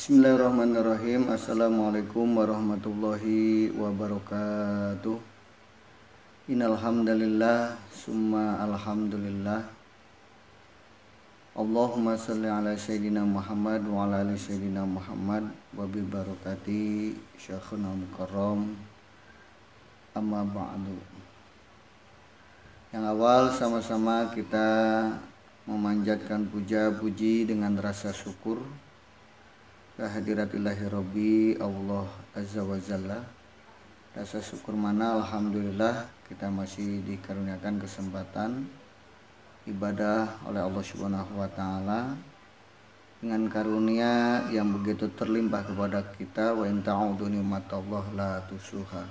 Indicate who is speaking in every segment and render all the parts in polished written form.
Speaker 1: Bismillahirrahmanirrahim. Assalamualaikum warahmatullahi wabarakatuh. Innal hamdalillah summa alhamdulillah. Allahumma shalli ala sayyidina Muhammad wa ala ali sayyidina Muhammad wa bi barakati syekhuna mukarram. Amma ba'du. Yang awal sama-sama kita memanjatkan puja-puji dengan rasa syukur kehadiratillahir Rabbi Allah Azza wa Jalla. Rasa syukur mana alhamdulillah kita masih dikaruniakan kesempatan ibadah oleh Allah Subhanahu wa taala dengan karunia yang begitu terlimpah kepada kita, wa in ta'udu nikmatallahi la tusuha.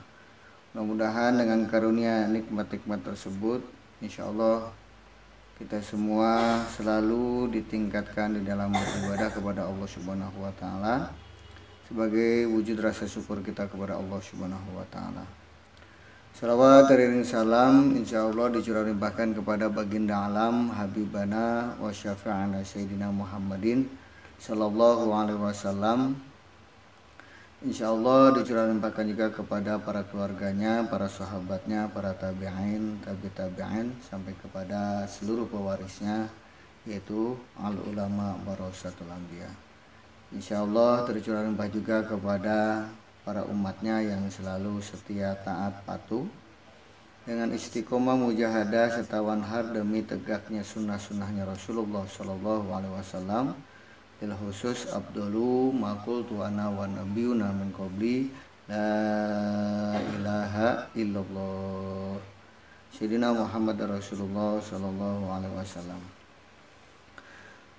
Speaker 1: Mudah-mudahan dengan karunia nikmat-nikmat tersebut insyaallah kita semua selalu ditingkatkan di dalam beribadah kepada Allah Subhanahu wa taala sebagai wujud rasa syukur kita kepada Allah Subhanahu wa taala. Salawat dan salam insyaallah dicurahkan kepada baginda alam habibana wa syafi'ana sayyidina Muhammadin sallallahu alaihi wasallam. Insyaallah dicurahkan juga kepada para keluarganya, para sahabatnya, para tabi'in, tabi'in sampai kepada seluruh pewarisnya yaitu al ulama warasatul anbiya. Insyaallah tercurahkan juga kepada para umatnya yang selalu setia, taat, patuh dengan istiqomah mujahadah serta wanhar demi tegaknya sunnah-sunnahnya Rasulullah sallallahu alaihi wasallam. Bil khusus abdulu maqultu ana wa nabiyuna min qabli la ilaha illallah sayyidina Muhammad Rasulullah sallallahu alaihi wasallam.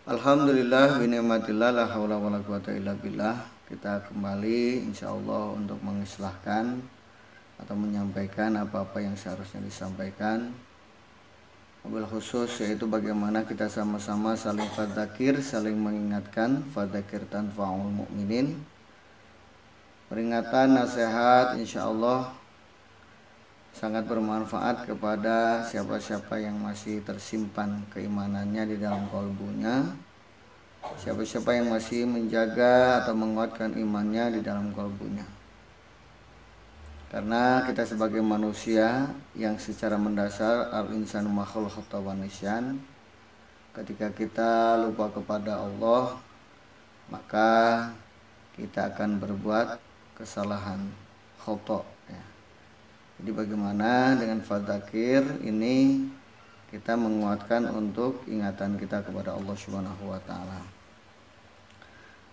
Speaker 1: Alhamdulillah bi ni'matillah la haula wala quwata illa billah. Kita kembali insyaallah untuk mengislahkan atau menyampaikan apa-apa yang seharusnya disampaikan. Wabil khusus yaitu bagaimana kita sama-sama saling fadzakir, saling mengingatkan, fadzakir tanfa'ul mu'minin. Peringatan, nasihat insyaallah sangat bermanfaat kepada siapa-siapa yang masih tersimpan keimanannya di dalam kalbunya. Siapa-siapa yang masih menjaga atau menguatkan imannya di dalam kalbunya. Karena kita sebagai manusia yang secara mendasar al-insanu makhluk khata wa nisyan, ketika kita lupa kepada Allah maka kita akan berbuat kesalahan khata ya. Jadi bagaimana dengan fadzakir ini kita menguatkan untuk ingatan kita kepada Allah Subhanahu wa taala.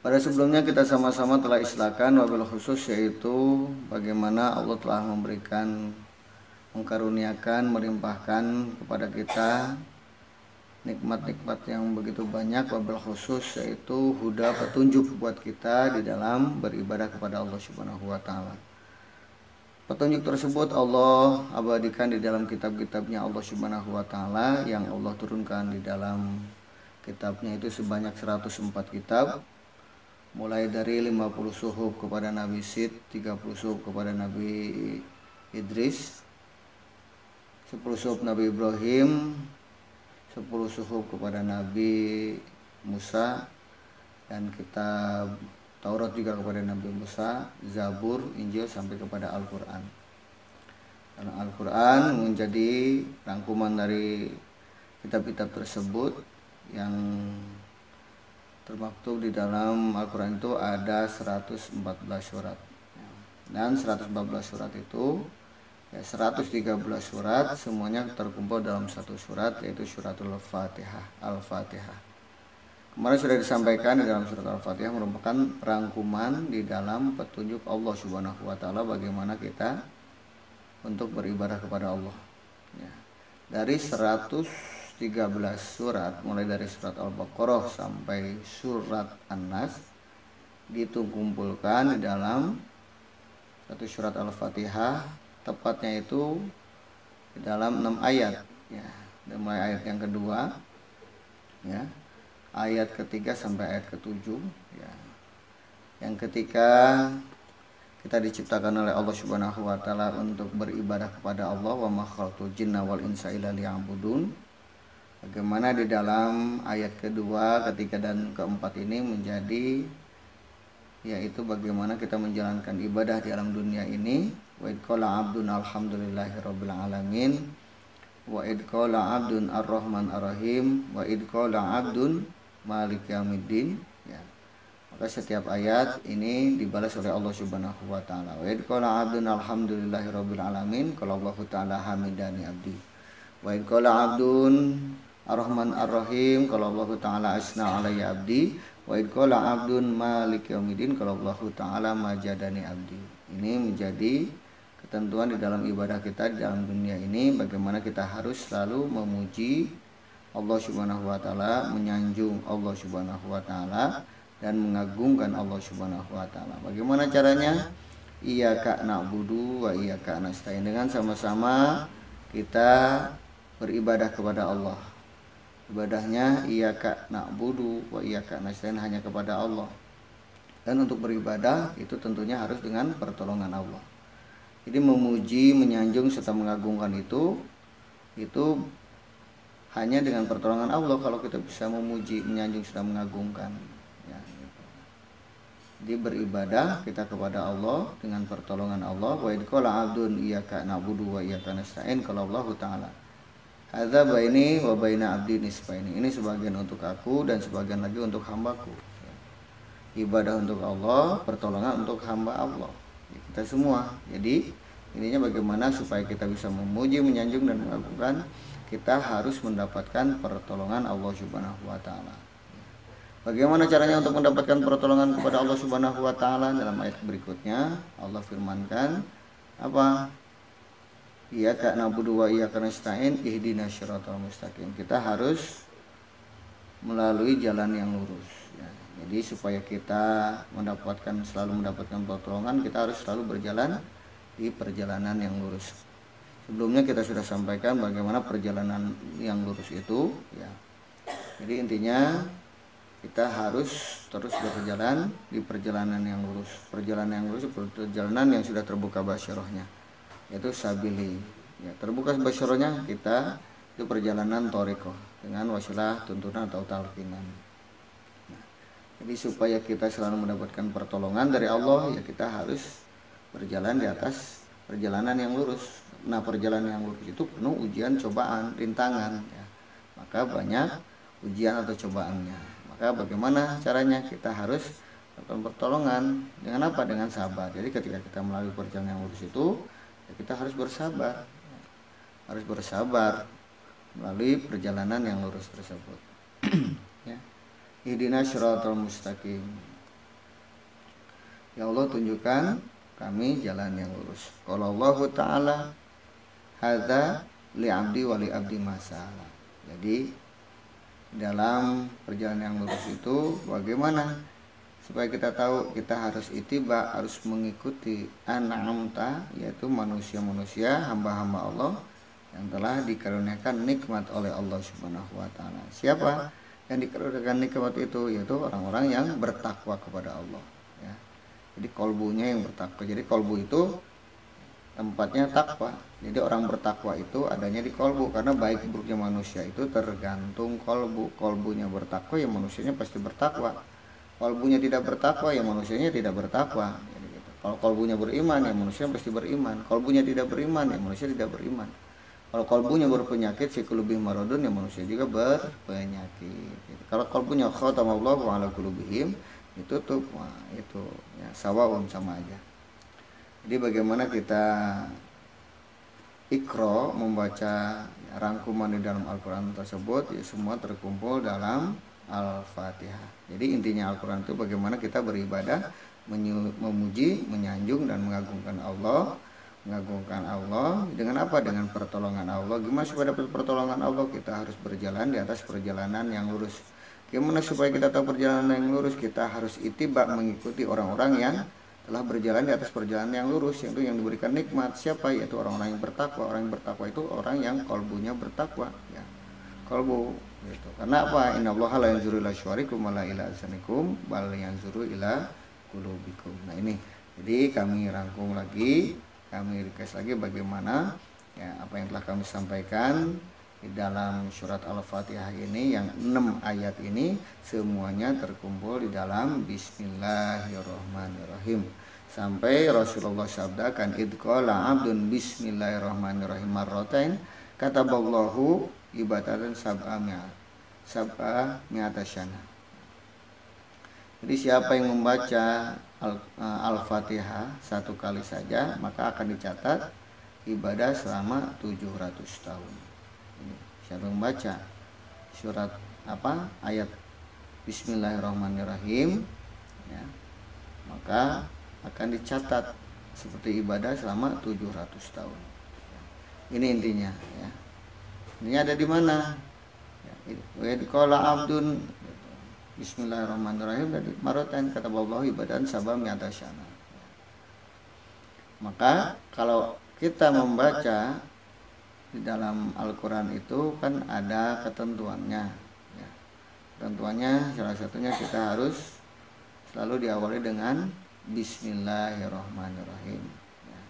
Speaker 1: Pada sebelumnya kita sama-sama telah istilahkan wabil khusus yaitu bagaimana Allah telah memberikan, mengkaruniakan, melimpahkan kepada kita nikmat-nikmat yang begitu banyak, wabil khusus yaitu huda, petunjuk buat kita di dalam beribadah kepada Allah Subhanahu wa taala. Petunjuk tersebut Allah abadikan di dalam kitab-kitabnya Allah Subhanahu wa taala yang Allah turunkan di dalam kitabnya itu sebanyak 104 kitab. Mulai dari 50 suhuf kepada Nabi Sid, 30 suhuf kepada Nabi Idris, 10 suhuf Nabi Ibrahim, 10 suhuf kepada Nabi Musa, dan kitab Taurat juga kepada Nabi Musa, Zabur, Injil sampai kepada Al-Quran. Karena Al-Quran menjadi rangkuman dari kitab-kitab tersebut yang termaktub di dalam Al-Quran itu ada 114 surat dan 114 surat itu ya 113 surat semuanya terkumpul dalam satu surat yaitu suratul Fatihah, Al-Fatihah. Kemarin sudah disampaikan di dalam surat Al-Fatihah merupakan rangkuman di dalam petunjuk Allah Subhanahu wa taala bagaimana kita untuk beribadah kepada Allah ya. Dari 113 surat mulai dari surat Al-Baqarah sampai surat An-Nas dikumpulkan di dalam satu surat Al-Fatihah, tepatnya itu di dalam 6 ayat ya. Dan mulai ayat yang kedua ya, ayat ketiga sampai ayat ketujuh ya. Yang ketika kita diciptakan oleh Allah Subhanahu wa taala untuk beribadah kepada Allah, wa ma khalaqtul jinna wal insa illa liya'budun. Bagaimana di dalam ayat kedua, ketiga dan keempat ini menjadi yaitu bagaimana kita menjalankan ibadah di alam dunia ini. Wa id qala abdun alhamdulillahirabbil alamin, wa id qala abdun arrahman arrahim, wa id qala abdun malik yaumiddin. Ya. Maka setiap ayat ini dibalas oleh Allah Subhanahu wa taala. Wa id qala abdun alhamdulillahirabbil alamin, qala Allah taala hamidani abdi. Wa id qala abdun arrahman arrahim, qala Allah taala asna alayya abdi. Wa id qala abdun malik yaumiddin, qala Allah taala majadani abdi. Ini menjadi ketentuan di dalam ibadah kita di dalam dunia ini, bagaimana kita harus selalu memuji Allah Subhanahu wa taala, menyanjung Allah Subhanahu wa taala dan mengagungkan Allah Subhanahu wa taala. Bagaimana caranya? Iyyaka na'budu wa iyyaka nasta'in, dengan sama-sama kita beribadah kepada Allah. Ibadahnya iyyaka na'budu wa iyyaka nasta'in, hanya kepada Allah. Dan untuk beribadah itu tentunya harus dengan pertolongan Allah. Jadi memuji, menyanjung serta mengagungkan itu hanya dengan pertolongan Allah kalau kita bisa memuji, menyanjung serta mengagungkan. Ya, gitu. Jadi beribadah kita kepada Allah dengan pertolongan Allah. Wa id qala abdun iyyaka na'budu wa iyyaka nasta'in, qala Allah taala hadza baini wa baina abdi nisfaini. Ini sebagian untuk aku dan sebagian lagi untuk hambaku. Ibadah untuk Allah, pertolongan untuk hamba Allah, kita semua. Jadi intinya bagaimana supaya kita bisa memuji, menyanjung dan mengagungkan, kita harus mendapatkan pertolongan Allah Subhanahu wa taala. Bagaimana caranya untuk mendapatkan pertolongan kepada Allah Subhanahu wa taala? Dalam ayat berikutnya Allah firmankan apa? Iyyaka na'budu wa iyyaka nasta'in ihdinas siratal mustaqim. Kita harus melalui jalan yang lurus. Jadi supaya kita selalu mendapatkan pertolongan, kita harus selalu berjalan di perjalanan yang lurus. Sebelumnya kita sudah sampaikan bagaimana perjalanan yang lurus itu, ya. Jadi intinya kita harus terus berjalan di perjalanan yang lurus. Perjalanan yang lurus, perjalanan yang sudah terbuka basyarahnya, yaitu sabili. Ya, terbuka basyarahnya kita itu perjalanan thariqah dengan wasilah tuntunan atau talqinan. Jadi supaya kita selalu mendapatkan pertolongan dari Allah, ya kita harus berjalan di atas perjalanan yang lurus. Nah, perjalanan yang lurus itu penuh ujian, cobaan, rintangan, ya. Maka banyak ujian atau cobaannya. Maka bagaimana caranya? Kita harus mendapatkan pertolongan dengan apa? Dengan sabar. Jadi ketika kita melalui perjalanan yang lurus itu, ya kita harus bersabar. Harus bersabar melalui perjalanan yang lurus tersebut. Ya. Ihdinas siratal mustaqim. Ya Allah, tunjukkan kami jalan yang lurus. Qala Allah taala hadza li 'abdi wa li 'abdi masalah. Jadi dalam perjalanan yang lurus itu bagaimana supaya kita tahu kita harus ittiba, harus mengikuti an'amta, yaitu manusia-manusia hamba-hamba Allah yang telah dikaruniakan nikmat oleh Allah Subhanahu wa taala. Siapa yang dikaruniakan nikmat itu? Yaitu orang-orang yang bertakwa kepada Allah, ya. Jadi kolbunya yang bertakwa. Jadi kolbu itu tempatnya takwa. Jadi orang bertakwa itu adanya di kolbu, karena baik buruknya manusia itu tergantung kolbu. Kolbunya bertakwa, ya manusianya pasti bertakwa. Kolbunya tidak bertakwa, ya manusianya tidak bertakwa. Jadi gitu. Kalau kolbunya beriman, ya manusia pasti beriman. Kolbunya tidak beriman, ya manusia tidak beriman. Kalau kolbunya berpenyakit, psikologi maradun, ya manusia juga berpenyakit. Gitu. Kalau kolbunya khatamallahu ala qulubihim, ditutup, wah itu ya sawaun, sama aja. Jadi bagaimana kita ikro, membaca rangkuman di dalam Al-Quran tersebut, ya semua terkumpul dalam Al-Fatihah. Jadi intinya Al-Quran itu bagaimana kita beribadah, memuji, menyanjung dan mengagungkan Allah. Mengagungkan Allah dengan apa? Dengan pertolongan Allah. Gimana supaya dapat pertolongan Allah? Kita harus berjalan di atas perjalanan yang lurus. Gimana supaya kita tahu perjalanan yang lurus? Kita harus ittiba, mengikuti orang-orang yang telah berjalan di atas perjalanan yang lurus, yaitu yang diberikan nikmat. Siapa? Yaitu orang-orang yang bertakwa. Orang yang bertakwa itu orang yang kolbunya bertakwa, ya. Kolbu gitu. Karena apa? Innallaha la yanzuru ila syuarikum wala ila alsanikum bal yanzuru ila qulubikum. Nah ini. Jadi kami rangkum lagi, kami request lagi bagaimana ya apa yang telah kami sampaikan di dalam surat Al-Fatihah ini yang 6 ayat ini semuanya terkumpul di dalam Bismillahirrahmanirrahim. Sampai Rasulullah sabdakan idqala abdun bismillahirrahmanirrahim marratain kataballahu ibadatan sab'a mi'atasyana. Jadi siapa yang membaca Al-Fatihah satu kali saja maka akan dicatat ibadah selama 700 tahun. Siapa yang membaca surat ayat Bismillahirrahmanirrahim ya, maka akan dicatat seperti ibadah selama 700 tahun. Ini intinya ya. Ini ada di mana? Ya, qala abdun Bismillahirrahmanirrahim dari marotan kata Allah ibadah sabam mi'atasyana. Maka kalau kita membaca di dalam Al-Quran itu kan ada ketentuannya ya. Ketentuannya salah satunya kita harus selalu diawali dengan Bismillahirrahmanirrahim ya.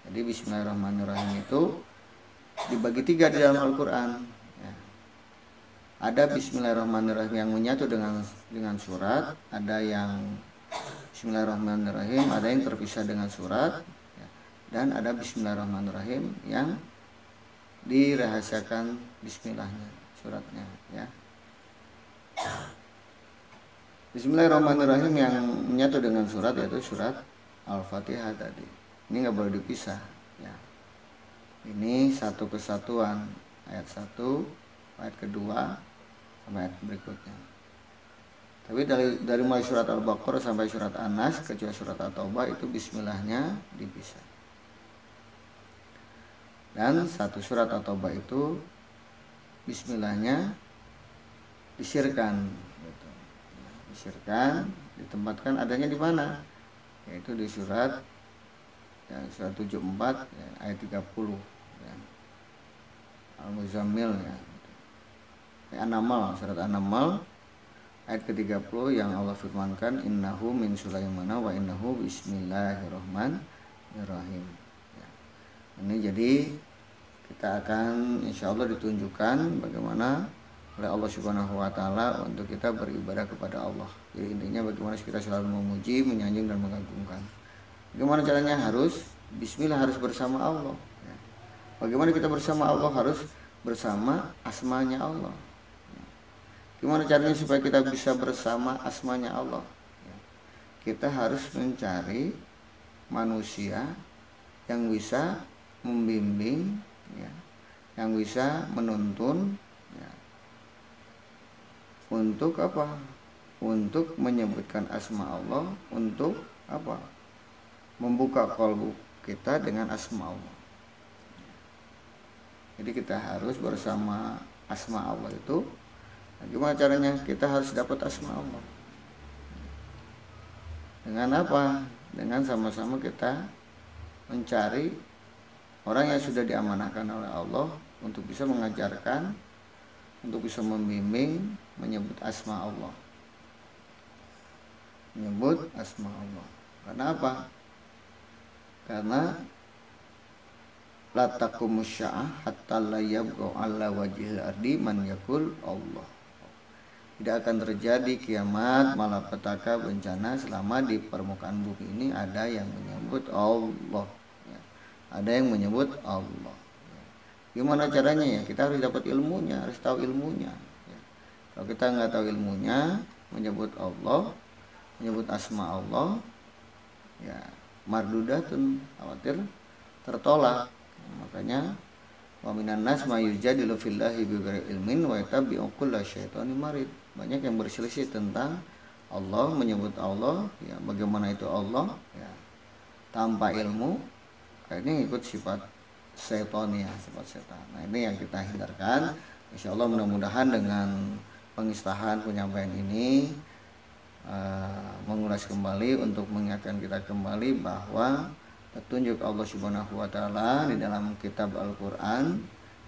Speaker 1: Jadi Bismillahirrahmanirrahim itu dibagi 3 di dalam Al-Quran ya. Ada Bismillahirrahmanirrahim yang menyatu dengan surat, ada yang Bismillahirrahmanirrahim ada yang terpisah dengan surat ya. Dan ada Bismillahirrahmanirrahim yang dirahasiakan bismillahnya suratnya ya. Bismillahirrahmanirrahim yang menyatu dengan surat yaitu surat Al-Fatihah tadi. Ini nggak boleh dipisah ya. Ini satu kesatuan, ayat 1, ayat kedua sampai ayat berikutnya. Tapi dari mulai surat Al-Baqarah sampai surat An-Nas kecuali surat At-Taubah itu bismillahnya dipisah. Dan satu surat At-Taubah itu bismillahnya disirkan gitu. Disirkan, ditempatkan adanya di mana? Yaitu di surat ya, surat 74 ya, ayat 30 ya. Al-Muzammil ya. An-Naml, surat An-Naml ayat ke-30 yang Allah firmankan innahu min Sulaimana wa innahu bismillahirrahmanirrahim. Ini jadi kita akan insya Allah ditunjukkan bagaimana oleh Allah Subhanahu wa Ta'ala untuk kita beribadah kepada Allah. Jadi intinya bagaimana kita selalu memuji, menyanjung dan mengagungkan. Bagaimana caranya? Harus bismillah, harus bersama Allah. Bagaimana kita bersama Allah? Harus bersama asmanya Allah. Gimana caranya supaya kita bisa bersama asmanya Allah? Kita harus mencari manusia yang bisa membimbing ya, yang bisa menuntun ya, untuk apa? Untuk menyebutkan asma Allah, untuk apa? Membuka kalbu kita dengan asma Allah. Jadi kita harus bersama asma Allah itu. Gimana caranya? Kita harus dapat asma Allah. Dengan apa? Dengan sama-sama kita mencari orang yang sudah diamanahkan oleh Allah untuk bisa mengajarkan, untuk bisa membimbing, menyebut asma Allah. Menyebut asma Allah. Karena apa? Karena la taqumus sya'ah hatta la yabqa 'ala wajhil ardi man yaqul Allah. Tidak akan terjadi kiamat, malapetaka, bencana selama di permukaan bumi ini ada yang menyebut Allah. Ada yang menyebut Allah. Gimana caranya ya? Kita harus dapat ilmunya, harus tahu ilmunya. Kalau kita nggak tahu ilmunya, menyebut Allah, menyebut asma Allah, ya mardudatun, khawatir tertolak. Makanya wa minan nas may yujadilu fillahi bighairi ilmin wa yattabi'u kulla syaitanin marid. Banyak yang berselisih tentang Allah, menyebut Allah, ya bagaimana itu Allah, ya tanpa ilmu. Ini ikut sifat setan ya, sifat setan. Nah ini yang kita hindarkan. Insya Allah mudah-mudahan dengan pengislahan penyampaian ini mengulas kembali untuk mengingatkan kita kembali bahwa petunjuk Allah Subhanahu wa Ta'ala di dalam kitab Al-Quran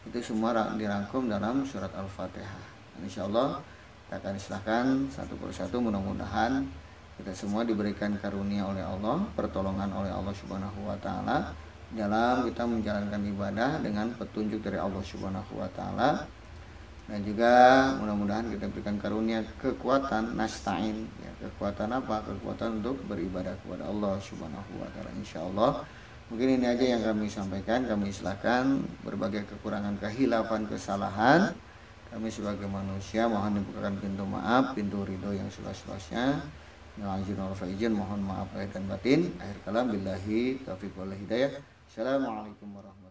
Speaker 1: itu semua dirangkum dalam surat Al-Fatihah. Insya Allah kita akan istilahkan satu persatu, mudah-mudahan kita semua diberikan karunia oleh Allah, pertolongan oleh Allah Subhanahu wa Ta'ala dalam kita menjalankan ibadah dengan petunjuk dari Allah Subhanahu wa taala. Dan juga mudah-mudahan kita berikan karunia kekuatan nasta'in, ya, kekuatan apa? Kekuatan untuk beribadah kepada Allah Subhanahu wa taala insyaallah. Mungkin ini aja yang kami sampaikan. Kami silakan berbagai kekurangan, kehilafan, kesalahan. Kami sebagai manusia mohon dibukakan pintu maaf, pintu ridho yang seluas-luasnya. Mohon maaf lahir dan batin. Akhir kalam billahi taufiq wal hidayah. Assalamualaikum warahmatullahi wabarakatuh.